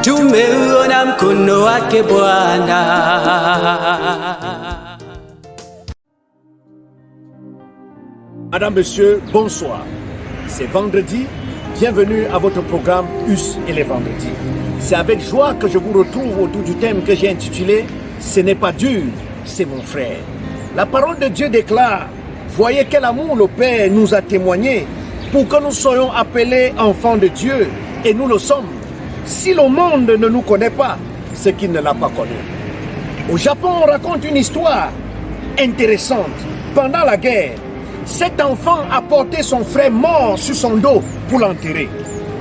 Tumeona mkono wake Bwana. Madame, Monsieur, bonsoir. C'est vendredi. Bienvenue à votre programme US et les vendredis. C'est avec joie que je vous retrouve autour du thème que j'ai intitulé « Ce n'est pas dur, c'est mon frère ». La parole de Dieu déclare « Voyez quel amour le Père nous a témoigné pour que nous soyons appelés enfants de Dieu, et nous le sommes. Si le monde ne nous connaît pas, c'est qu'il ne l'a pas connu. » Au Japon, on raconte une histoire intéressante. Pendant la guerre, cet enfant a porté son frère mort sur son dos pour l'enterrer.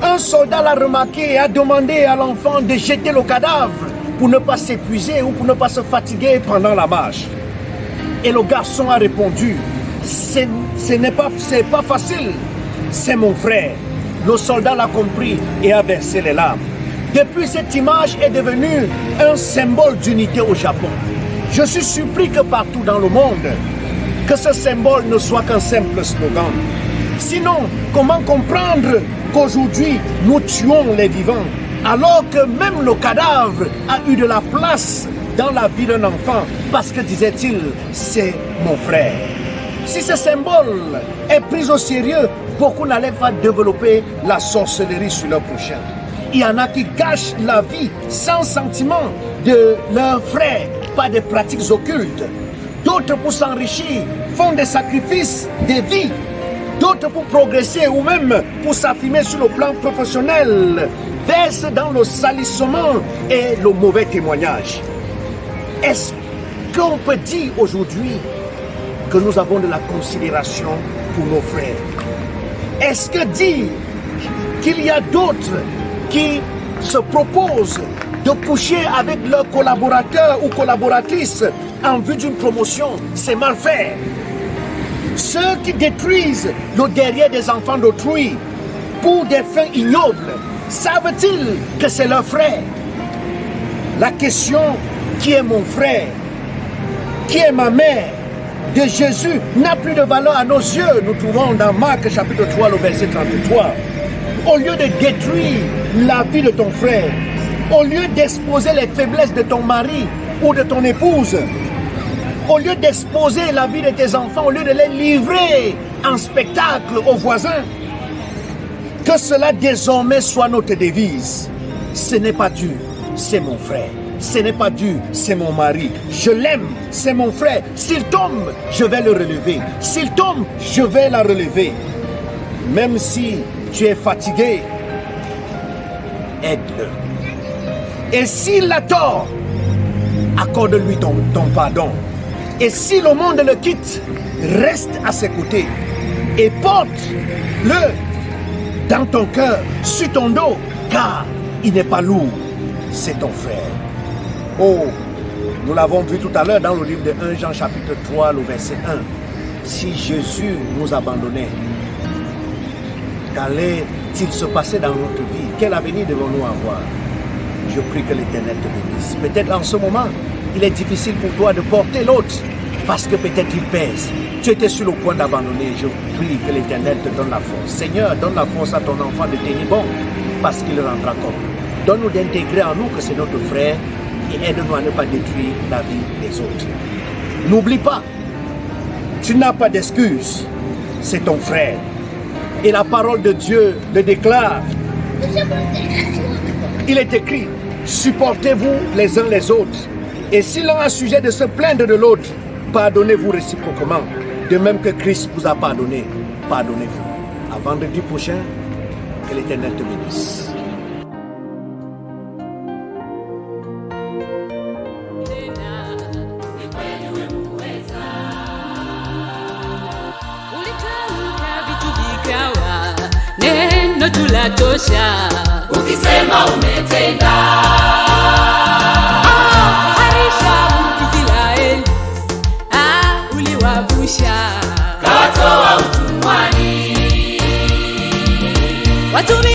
Un soldat l'a remarqué et a demandé à l'enfant de jeter le cadavre pour ne pas s'épuiser ou pour ne pas se fatiguer pendant la marche. Et le garçon a répondu, c'est pas facile, c'est mon frère. Le soldat l'a compris et a versé les larmes. Depuis, cette image est devenue un symbole d'unité au Japon. Je suis surpris que partout dans le monde, que ce symbole ne soit qu'un simple slogan. Sinon, comment comprendre qu'aujourd'hui, nous tuons les vivants, alors que même le cadavre a eu de la place dans la vie d'un enfant, parce que, disait-il, c'est mon frère. Si ce symbole est pris au sérieux, beaucoup n'allaient pas développer la sorcellerie sur leur prochain. Il y en a qui gâchent la vie sans sentiment de leurs frères par des pratiques occultes. D'autres, pour s'enrichir, font des sacrifices, des vies. D'autres, pour progresser ou même pour s'affirmer sur le plan professionnel, versent dans le salissement et le mauvais témoignage. Est-ce qu'on peut dire aujourd'hui que nous avons de la considération pour nos frères? Est-ce que dire qu'il y a d'autres qui se proposent de coucher avec leurs collaborateurs ou collaboratrices en vue d'une promotion, c'est mal fait? Ceux qui détruisent le derrière des enfants d'autrui pour des fins ignobles, savent-ils que c'est leur frère? La question, qui est mon frère? Qui est ma mère? De Jésus n'a plus de valeur à nos yeux. Nous trouvons dans Marc chapitre 3, le verset 33. Au lieu de détruire la vie de ton frère, au lieu d'exposer les faiblesses de ton mari ou de ton épouse, au lieu d'exposer la vie de tes enfants, au lieu de les livrer en spectacle aux voisins, que cela désormais soit notre devise. Ce n'est pas dur, c'est mon frère. Ce n'est pas dur, c'est mon mari. Je l'aime, c'est mon frère. S'il tombe, je vais le relever. S'il tombe, je vais la relever. Même si tu es fatigué, aide-le. Et s'il a tort, accorde-lui ton pardon. Et si le monde le quitte, reste à ses côtés et porte-le dans ton cœur, sur ton dos, car il n'est pas lourd, c'est ton frère. Oh, nous l'avons vu tout à l'heure dans le livre de 1 Jean chapitre 3, le verset 1. Si Jésus nous abandonnait, qu'allait-il se passer dans notre vie? Quel avenir devons-nous avoir? Je prie que l'Éternel te bénisse. Peut-être en ce moment, il est difficile pour toi de porter l'autre, parce que peut-être il pèse. Tu étais sur le point d'abandonner. Je prie que l'Éternel te donne la force. Seigneur, donne la force à ton enfant de tenir bon, parce qu'il rendra compte. Donne-nous d'intégrer en nous que c'est notre frère et aide-nous à ne pas détruire la vie des autres. N'oublie pas, tu n'as pas d'excuse, c'est ton frère. Et la parole de Dieu le déclare. Il est écrit, supportez-vous les uns les autres. Et si l'un a sujet de se plaindre de l'autre, pardonnez-vous réciproquement. De même que Christ vous a pardonné, pardonnez-vous. À vendredi prochain, que l'Éternel te bénisse. Neno tulatosha, ukisema umetenda.